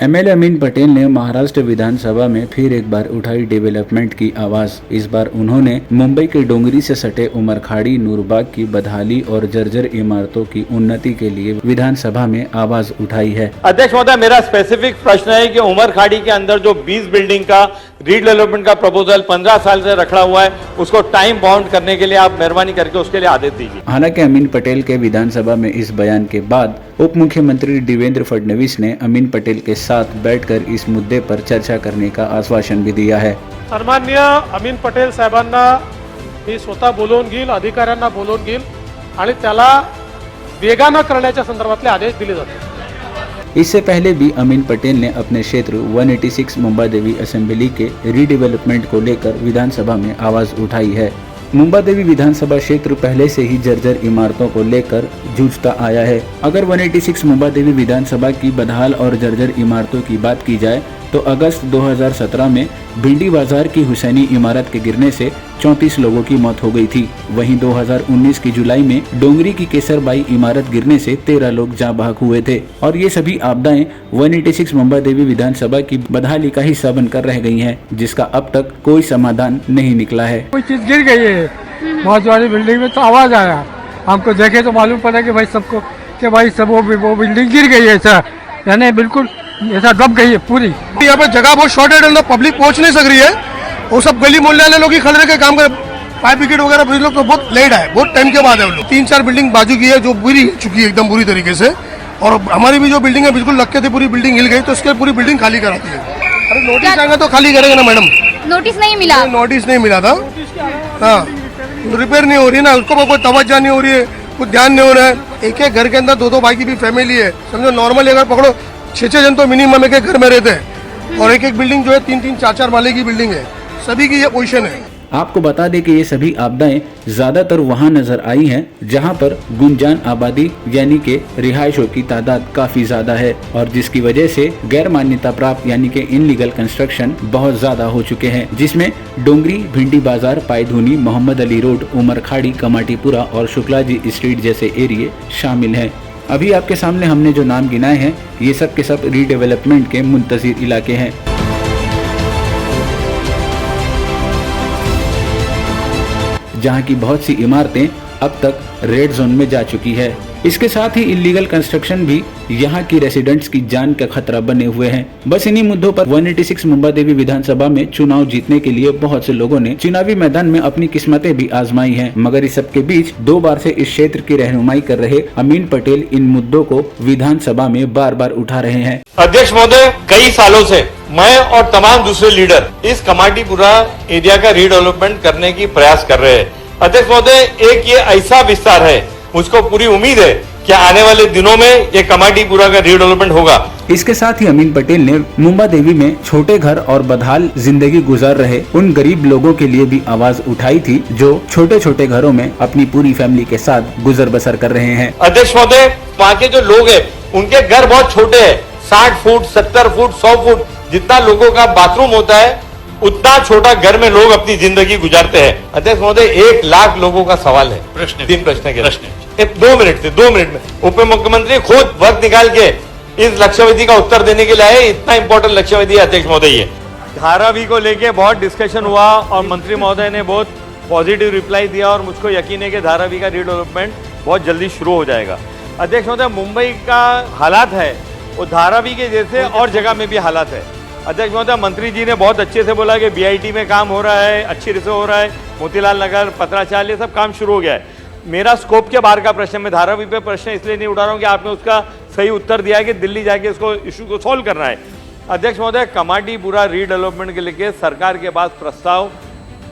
MLA Amin Patel ने महाराष्ट्र विधानसभा में फिर एक बार उठाई डेवलपमेंट की आवाज। इस बार उन्होंने मुंबई के डोंगरी से सटे उमरखाड़ी नूरबाग की बदहाली और जर्जर इमारतों की उन्नति के लिए विधानसभा में आवाज उठाई है। अध्यक्ष महोदय, मेरा स्पेसिफिक प्रश्न है कि उमरखाड़ी के अंदर जो 20 बिल्डिंग का रीडेवलपमेंट का प्रपोजल 15 साल से रखा हुआ है, उसको टाइम बाउंड करने के लिए आप मेहरबानी करके उसके लिए आदेश दीजिए। हालांकि अमीन पटेल के विधानसभा में इस बयान के बाद उप मुख्यमंत्री देवेंद्र फडणवीस ने अमीन पटेल के साथ बैठकर इस मुद्दे पर चर्चा करने का आश्वासन भी दिया है। सन्माननीय अमीन पटेल साहेबांना मी स्वतः बोलवून घेईल, अधिकाऱ्यांना बोलवून घेईल आणि त्याला वेगानं करण्याच्या संदर्भातले आदेश दिले जातील। इससे पहले भी अमीन पटेल ने अपने क्षेत्र 186 मुंबादेवी असेंबली के रीडेवलपमेंट को लेकर विधानसभा में आवाज उठाई है। मुंबादेवी विधानसभा क्षेत्र पहले से ही जर्जर इमारतों को लेकर जूझता आया है। अगर 186 मुंबादेवी विधानसभा की बदहाल और जर्जर इमारतों की बात की जाए तो अगस्त 2017 में भिंडी बाजार की हुसैनी इमारत के गिरने से 34 लोगों की मौत हो गई थी। वहीं 2019 की जुलाई में डोंगरी की केसरबाई इमारत गिरने से 13 लोग जाँ बहक हुए थे और ये सभी आपदाएं 186 मुंबादेवी विधानसभा की बदहाली का हिस्सा बनकर रह गई हैं, जिसका अब तक कोई समाधान नहीं निकला है। कोई चीज गिर गई है बहुत वाली बिल्डिंग में, तो आवाज आया, हमको देखे तो मालूम पड़ा कि भाई सबको कि भाई सब वो बिल्डिंग गिर गई है सर, यानी बिल्कुल ऐसा दब गई है पूरी। यहाँ पे जगह बहुत शॉर्टेड है, पब्लिक पहुंच नहीं सक रही है। वो सब गली मोहल्ले वाले लोग ही खड़े रह के काम कर, फायर ब्रिगेड वगैरह भी लोग तो बहुत लेट है, बहुत टाइम के बाद है। लोग 3-4 बिल्डिंग बाजू की है जो पूरी हिल चुकी है एकदम बुरी तरीके से, और हमारी भी जो बिल्डिंग है बिल्कुल लग के थी पूरी बिल्डिंग हिल गई, तो उसके पूरी बिल्डिंग खाली कराती है। अरे नोटिस आएगा तो खाली करेंगे ना मैडम। नोटिस नहीं मिला, नोटिस नहीं मिला था। हाँ, रिपेयर नहीं हो रही है ना, उसको कोई तवज्जो नहीं हो रही है, कुछ ध्यान नहीं हो रहा है। एक एक घर के अंदर 2-2 भाई की भी फैमिली है, समझो नॉर्मली अगर पकड़ो 6-6 जन तो मिनिमम एक घर में रहते हैं, और एक एक बिल्डिंग जो है 3-3, 4-4 माले की बिल्डिंग है, सभी की ये पोजीशन है। आपको बता दें कि ये सभी आपदाएं ज्यादातर वहां नजर आई हैं जहां पर गुंजान आबादी यानी कि रिहायशों की तादाद काफी ज्यादा है, और जिसकी वजह से गैर मान्यता प्राप्त यानी कि इनलीगल कंस्ट्रक्शन बहुत ज्यादा हो चुके हैं, जिसमें डोंगरी, भिंडी बाजार, पायधुनी, मोहम्मद अली रोड, उमरखाड़ी, कमाटीपुरा और शुक्लाजी स्ट्रीट जैसे एरिए शामिल हैं। अभी आपके सामने हमने जो नाम गिनाए हैं ये सब के सब रीडेवलपमेंट के मुंतज़िर इलाके हैं। जहां की बहुत सी इमारतें अब तक रेड जोन में जा चुकी है। इसके साथ ही इलीगल कंस्ट्रक्शन भी यहां की रेसिडेंट्स की जान का खतरा बने हुए हैं। बस इन्हीं मुद्दों पर 186 मुंबादेवी विधानसभा में चुनाव जीतने के लिए बहुत से लोगों ने चुनावी मैदान में अपनी किस्मतें भी आजमाई हैं, मगर इस सब के बीच 2 बार से इस क्षेत्र की रहनुमाई कर रहे अमीन पटेल इन मुद्दों को विधानसभा में बार बार उठा रहे हैं। अध्यक्ष महोदय, कई सालों से मैं और तमाम दूसरे लीडर इस कमाटीपुरा एरिया का रीडेवलपमेंट करने की प्रयास कर रहे हैं। अध्यक्ष महोदय, एक ये ऐसा विस्तार है, मुझको पूरी उम्मीद है कि आने वाले दिनों में ये कमाटीपुरा का रीडेवलपमेंट होगा। इसके साथ ही अमीन पटेल ने मुंबादेवी में छोटे घर और बदहाल जिंदगी गुजार रहे उन गरीब लोगों के लिए भी आवाज उठाई थी जो छोटे छोटे घरों में अपनी पूरी फैमिली के साथ गुजर बसर कर रहे हैं। अध्यक्ष महोदय, वहाँ के जो लोग हैं उनके घर बहुत छोटे हैं, 60 फुट, 70 फुट, 100 फुट जितना लोगों का बाथरूम होता है, उतना छोटा घर में लोग अपनी जिंदगी गुजारते हैं। अध्यक्ष महोदय, 1 लाख लोगों का सवाल है। 3 प्रश्न के 2 मिनट में उप मुख्यमंत्री खुद वक्त निकाल के इस लक्ष्यवेधी का उत्तर देने के लिए आए। इतना इंपॉर्टेंट लक्ष्यवेधी है अध्यक्ष महोदय। ये धारावी को लेके बहुत डिस्कशन हुआ और मंत्री महोदय ने बहुत पॉजिटिव रिप्लाई दिया और मुझको यकीन है कि धारावी का रीडेवलपमेंट बहुत जल्दी शुरू हो जाएगा। अध्यक्ष महोदय, मुंबई का हालात है वो धारावी के जैसे और जगह में भी हालात है। अध्यक्ष महोदय, मंत्री जी ने बहुत अच्छे से बोला कि BIT में काम हो रहा है, अच्छी तरह से हो रहा है, मोतीलाल नगर, पत्राचाल, ये सब काम शुरू हो गया है। मेरा स्कोप के बाहर का प्रश्न, मैं धारावी पे प्रश्न इसलिए नहीं उठा रहा हूँ कि आपने उसका सही उत्तर दिया है कि दिल्ली जाके इसको इशू को सॉल्व करना है। अध्यक्ष महोदय, कमाटीपुरा रीडेवलपमेंट के लिए सरकार के पास प्रस्ताव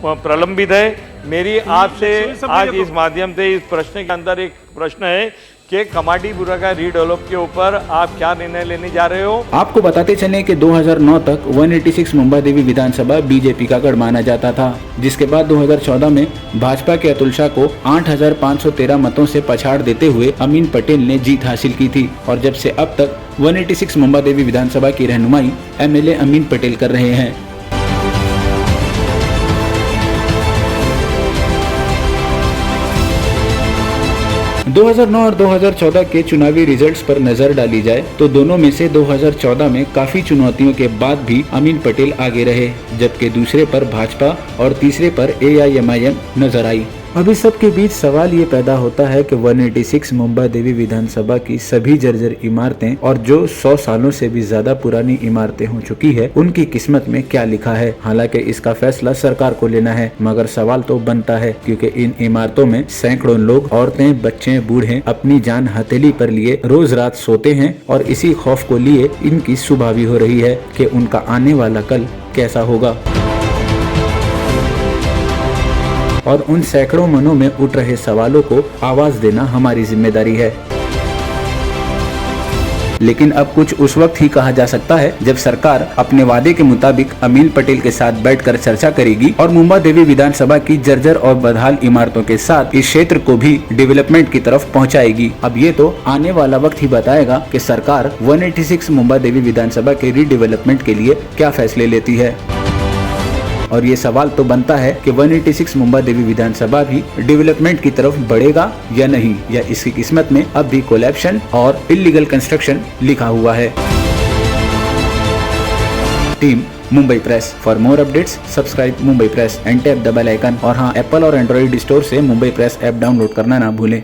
प्रलंबित है। मेरी आपसे आज इस माध्यम से इस प्रश्न के अंदर एक प्रश्न है कि कमाटीपुरा का रीडेवलप के ऊपर आप क्या निर्णय लेने जा रहे हो? आपको बताते चले कि 2009 तक 186 मुंबादेवी विधानसभा बीजेपी का गढ़ माना जाता था, जिसके बाद 2014 में भाजपा के अतुल शाह को 8,513 मतों से पछाड़ देते हुए अमीन पटेल ने जीत हासिल की थी, और जब से अब तक 186 मुंबादेवी विधानसभा की रहनुमाई MLA अमीन पटेल कर रहे हैं। 2009 और 2014 के चुनावी रिजल्ट्स पर नजर डाली जाए तो दोनों में से 2014 में काफी चुनौतियों के बाद भी अमीन पटेल आगे रहे, जबकि दूसरे पर भाजपा और तीसरे पर AIMIM नजर आई। अब इस सब के बीच सवाल ये पैदा होता है कि 186 मुंबा देवी विधानसभा की सभी जर्जर इमारतें और जो 100 सालों से भी ज्यादा पुरानी इमारतें हो चुकी है, उनकी किस्मत में क्या लिखा है। हालांकि इसका फैसला सरकार को लेना है, मगर सवाल तो बनता है क्योंकि इन इमारतों में सैकड़ों लोग, औरतें, बच्चे, बूढ़े अपनी जान हथेली पर लिए रोज रात सोते हैं और इसी खौफ को लिए इनकी सुबह भी हो रही है कि उनका आने वाला कल कैसा होगा। और उन सैकड़ों मनों में उठ रहे सवालों को आवाज देना हमारी जिम्मेदारी है। लेकिन अब कुछ उस वक्त ही कहा जा सकता है जब सरकार अपने वादे के मुताबिक अमीन पटेल के साथ बैठकर चर्चा करेगी और मुंबा देवी विधानसभा की जर्जर और बदहाल इमारतों के साथ इस क्षेत्र को भी डेवलपमेंट की तरफ पहुंचाएगी। अब ये तो आने वाला वक्त ही बताएगा कि सरकार 186 मुंबा देवी विधानसभा के रीडेवलपमेंट के लिए क्या फैसले लेती है। और ये सवाल तो बनता है कि 186 मुंबा देवी विधानसभा भी डेवलपमेंट की तरफ बढ़ेगा या नहीं, या इसकी किस्मत में अब भी कोलैप्शन और इल्लीगल कंस्ट्रक्शन लिखा हुआ है। Team Mumbai press. For more updates subscribe Mumbai press and tap the bell icon. और हाँ, एप्पल और एंड्रॉइड स्टोर से मुंबई प्रेस ऐप डाउनलोड करना ना भूलें।